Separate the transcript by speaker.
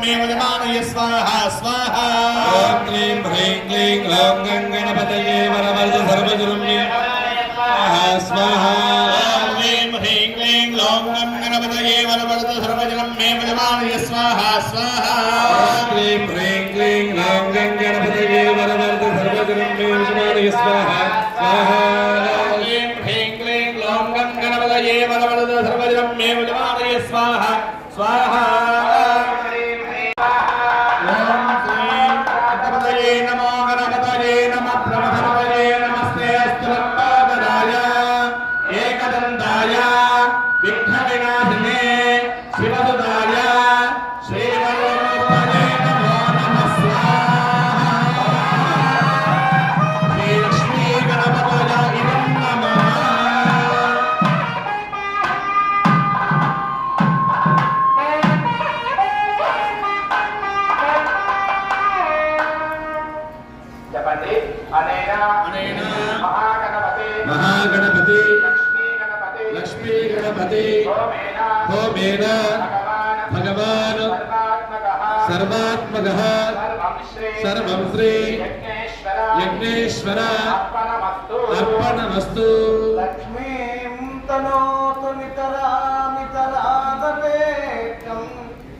Speaker 1: मे वजमानय स्वाहा स्वाहा
Speaker 2: ॐ क्लीं ह्रीं क्लीं ग्लौं गणपतये वरवरद सर्वजनं मे स्वाहा
Speaker 1: ॐ क्लीं ह्रीं क्लीं ग्लौं गणपतये वरवरद सर्वजनं मे वजमानय स्वाहा स्वाहा
Speaker 2: ॐ क्लीं ह्रीं क्लीं ग्लौं गणपतये वरवरद सर्वजनं मे वजमानय स्वाहा स्वाहा
Speaker 1: क्लीं ह्रीं क्लीं ग्लौं गणपतये वरवरद सर्वजनं मे वजमानय स्वाहा स्वाहा नमो गणपतये नमः प्रमथपतये नमस्ते अस्तु लंबोदराय एकदन्ताय विघ्नविनाशिने शिवसुताय श्रीवरदे नमो नमः स्वाहा श्री गणपतये इदं नमः
Speaker 2: महागणपति लक्ष्मी गणपति होमेन भगवान् सर्वात्मकः सर्वं श्री यज्ञेश्वर अर्पणमस्तु